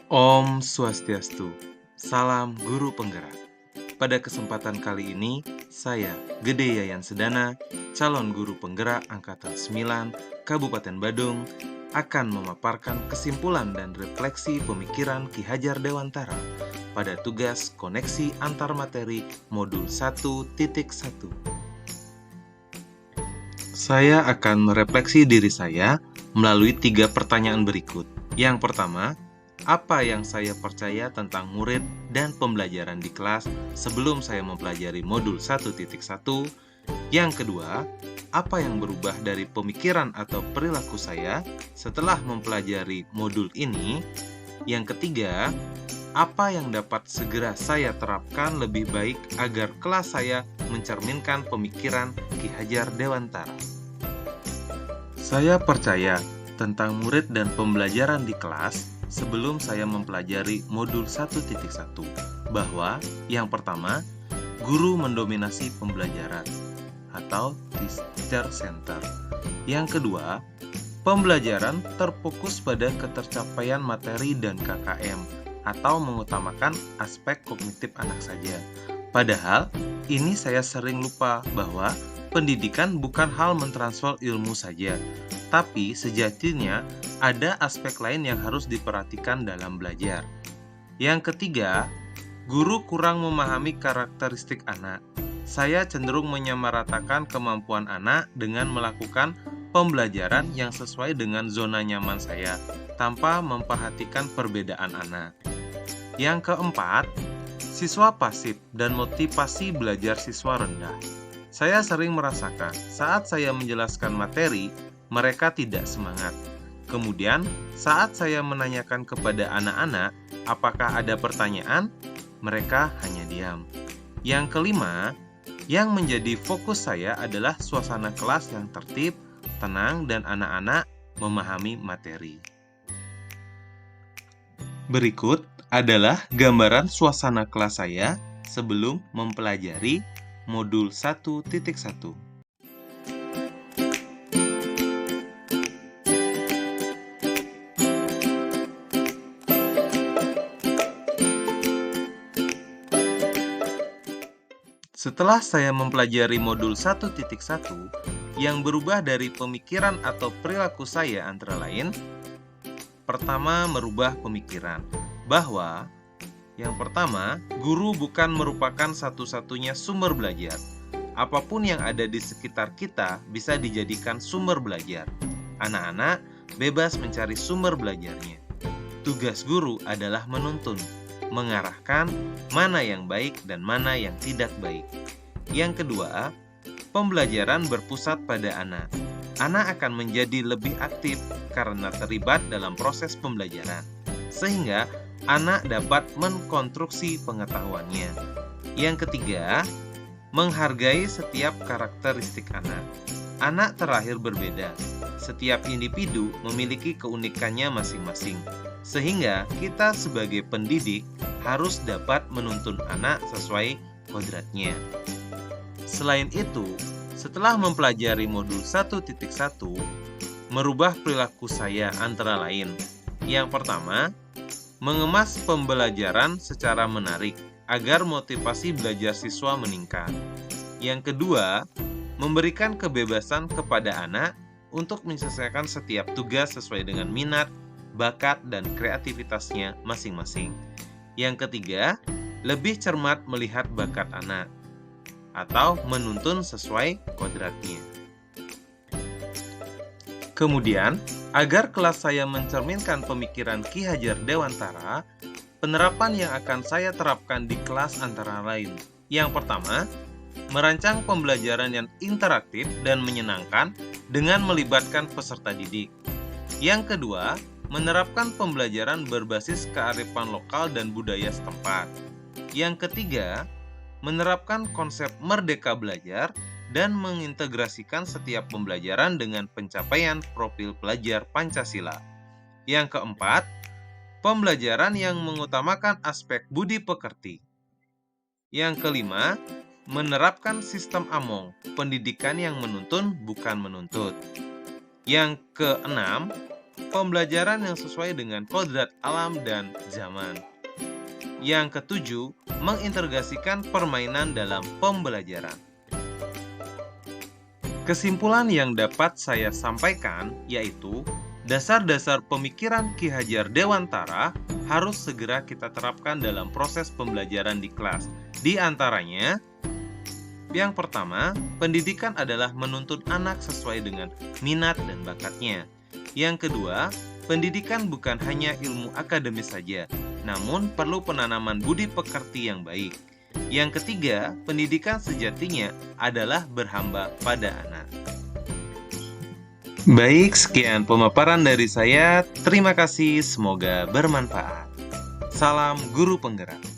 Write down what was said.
Om Swastiastu, salam guru penggerak. Pada kesempatan kali ini, saya Gede Yayan Sedana, calon guru penggerak Angkatan 9, Kabupaten Badung, akan memaparkan kesimpulan dan refleksi pemikiran Ki Hajar Dewantara pada tugas koneksi antar materi modul 1.1. Saya akan merefleksi diri saya melalui 3 pertanyaan berikut. Yang pertama, apa yang saya percaya tentang murid dan pembelajaran di kelas sebelum saya mempelajari modul 1.1? Yang kedua, apa yang berubah dari pemikiran atau perilaku saya setelah mempelajari modul ini? Yang ketiga, apa yang dapat segera saya terapkan lebih baik agar kelas saya mencerminkan pemikiran Ki Hajar Dewantara? Saya percaya tentang murid dan pembelajaran di kelas sebelum saya mempelajari modul 1.1 bahwa yang pertama, guru mendominasi pembelajaran atau teacher center. Yang kedua, pembelajaran terfokus pada ketercapaian materi dan KKM atau mengutamakan aspek kognitif anak saja. Padahal, ini saya sering lupa bahwa pendidikan bukan hal mentransfer ilmu saja, tapi sejatinya ada aspek lain yang harus diperhatikan dalam belajar. Yang ketiga, guru kurang memahami karakteristik anak. Saya cenderung menyamaratakan kemampuan anak dengan melakukan pembelajaran yang sesuai dengan zona nyaman saya, tanpa memperhatikan perbedaan anak. Yang keempat, siswa pasif dan motivasi belajar siswa rendah. Saya sering merasakan saat saya menjelaskan materi, mereka tidak semangat. Kemudian, saat saya menanyakan kepada anak-anak, apakah ada pertanyaan, mereka hanya diam. Yang kelima, yang menjadi fokus saya adalah suasana kelas yang tertib, tenang, dan anak-anak memahami materi. Berikut adalah gambaran suasana kelas saya sebelum mempelajari modul 1.1. Setelah saya mempelajari modul 1.1, yang berubah dari pemikiran atau perilaku saya antara lain, pertama, merubah pemikiran bahwa yang pertama, guru bukan merupakan satu-satunya sumber belajar. Apapun yang ada di sekitar kita bisa dijadikan sumber belajar. Anak-anak bebas mencari sumber belajarnya. Tugas guru adalah menuntun, mengarahkan mana yang baik dan mana yang tidak baik. Yang kedua, pembelajaran berpusat pada anak. Anak akan menjadi lebih aktif karena terlibat dalam proses pembelajaran, sehingga anak dapat mengkonstruksi pengetahuannya. Yang ketiga, menghargai setiap karakteristik anak. Anak terlahir berbeda. Setiap individu memiliki keunikannya masing-masing, sehingga kita sebagai pendidik harus dapat menuntun anak sesuai kodratnya. Selain itu, setelah mempelajari modul 1.1, merubah perilaku saya antara lain. Yang pertama, mengemas pembelajaran secara menarik agar motivasi belajar siswa meningkat. Yang kedua, memberikan kebebasan kepada anak untuk menyelesaikan setiap tugas sesuai dengan minat, bakat, dan kreativitasnya masing-masing. Yang ketiga, lebih cermat melihat bakat anak atau menuntun sesuai kodratnya. Kemudian, agar kelas saya mencerminkan pemikiran Ki Hajar Dewantara, penerapan yang akan saya terapkan di kelas antara lain. Yang pertama, merancang pembelajaran yang interaktif dan menyenangkan dengan melibatkan peserta didik. Yang kedua, menerapkan pembelajaran berbasis kearifan lokal dan budaya setempat. Yang ketiga, menerapkan konsep merdeka belajar dan mengintegrasikan setiap pembelajaran dengan pencapaian profil pelajar Pancasila. Yang keempat, pembelajaran yang mengutamakan aspek budi pekerti. Yang kelima, menerapkan sistem AMONG, pendidikan yang menuntun bukan menuntut. Yang keenam, pembelajaran yang sesuai dengan kodrat alam dan zaman. Yang ketujuh, mengintegrasikan permainan dalam pembelajaran. Kesimpulan yang dapat saya sampaikan yaitu dasar-dasar pemikiran Ki Hajar Dewantara harus segera kita terapkan dalam proses pembelajaran di kelas. Di antaranya, yang pertama, pendidikan adalah menuntun anak sesuai dengan minat dan bakatnya. Yang kedua, pendidikan bukan hanya ilmu akademis saja, namun perlu penanaman budi pekerti yang baik. Yang ketiga, pendidikan sejatinya adalah berhamba pada anak. Baik, sekian pemaparan dari saya. Terima kasih, semoga bermanfaat. Salam Guru Penggerak.